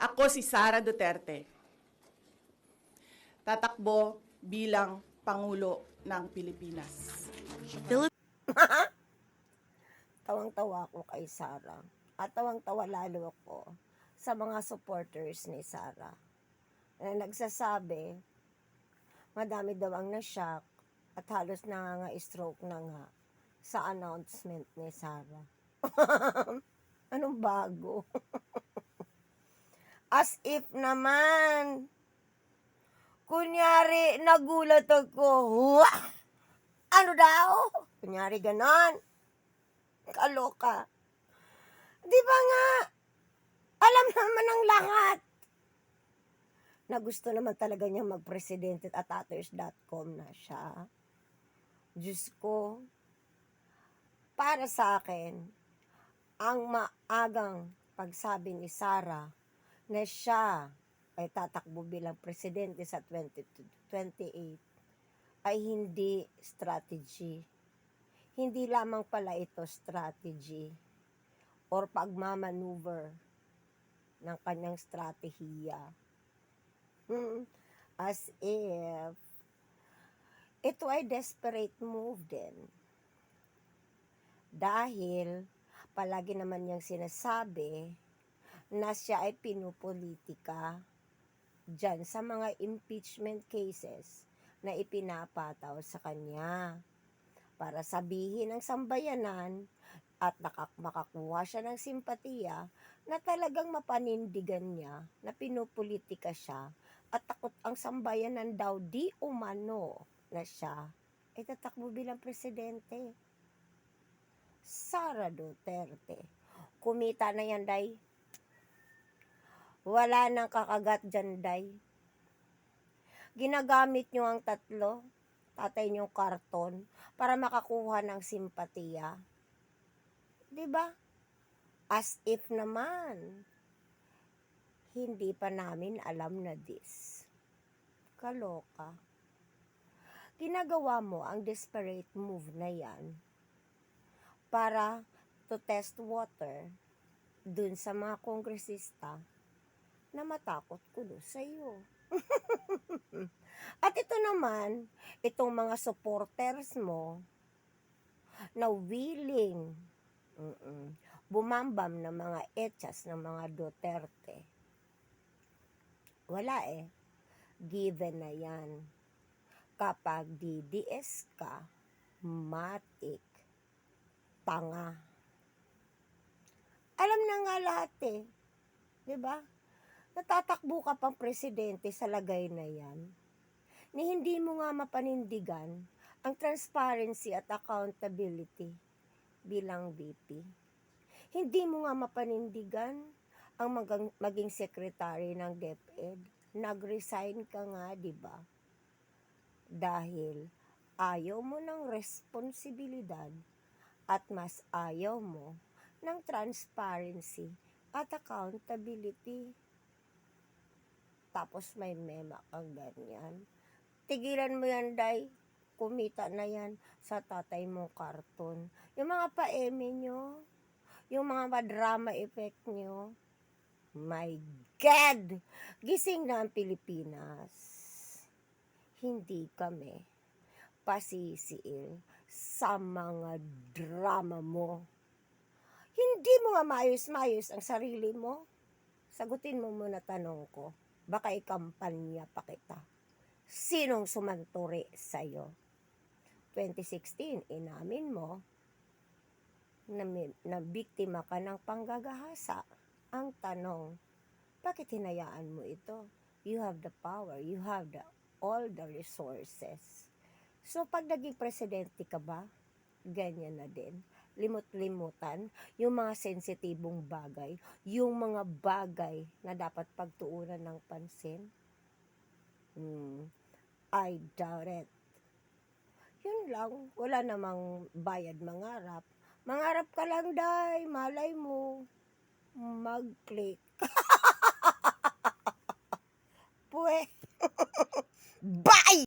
Ako si Sara Duterte. Tatakbo bilang Pangulo ng Pilipinas. Tawang-tawa ako kay Sara. At tawang-tawa lalo ako sa mga supporters ni Sara. Na nagsasabi, madami daw ang na-shock at halos nanganga-stroke na nga sa announcement ni Sara. Anong bago? As if naman, kunyari nagulat ako, "Wah! Ano daw?" Kunyari ganon. Kaloka. Di ba nga? Alam naman ng lahat na gusto naman talaga niya magpresidente at atters.com na siya. Diyos ko, para sa akin, ang maagang pagsabi ni Sara na siya ay tatakbo bilang presidente sa 2028 ay hindi strategy. Hindi lamang pala ito strategy or pagmamaneuver ng kanyang strategiya. As if ito ay desperate move din. Dahil palagi naman niyang sinasabi na siya ay pinupolitika dyan sa mga impeachment cases na ipinapataw sa kanya para sabihin ng sambayanan at makakuha siya ng simpatiya na talagang mapanindigan niya na pinupolitika siya at takot ang sambayanan daw di umano na siya ay tatakbo bilang presidente. Sara Duterte, kumita na yan, day. Wala nang kakagat dyan, day. Ginagamit nyo ang tatlo, tatay nyo karton, para makakuha ng simpatiya. Diba? As if naman, hindi pa namin alam na this. Kaloka. Ginagawa mo ang desperate move na yan para to test water dun sa mga kongresista na matakot kulo sa iyo. At ito naman, itong mga supporters mo na willing bumambam ng mga etsas ng mga Duterte. Wala eh. Given na yan. Kapag DDS ka, matik, tanga. Alam na nga lahat eh. Diba? Natatakbo ka pang presidente sa lagay na yan. Ni hindi mo nga mapanindigan ang transparency at accountability bilang VP. Hindi mo nga mapanindigan ang maging secretary ng DepEd. Nag-resign ka nga, di ba? Dahil ayaw mo ng responsibilidad at mas ayaw mo ng transparency at accountability. Tapos may mema kang ganyan. Tigilan mo yan, day. Kumita na yan sa tatay mong karton. Yung mga pa-eme nyo, yung mga drama effect nyo, my God! Gising na ang Pilipinas. Hindi kami pasisiil sa mga drama mo. Hindi mo nga maayos-mayos ang sarili mo. Sagutin mo muna tanong ko. Baka ikampanya pa kita. Sinong sumanturi sa'yo? 2016, inamin mo na biktima ka ng panggagahasa. Ang tanong, bakit hinayaan mo ito? You have the power, you have all the resources. So pag naging presidente ka ba, ganyan na din. Limot-limutan yung mga sensitibong bagay, yung mga bagay na dapat pagtuunan ng pansin. I doubt it. Yun lang, wala namang bayad mangarap. Mangarap ka lang, day, malay mo, mag-click. Pwe.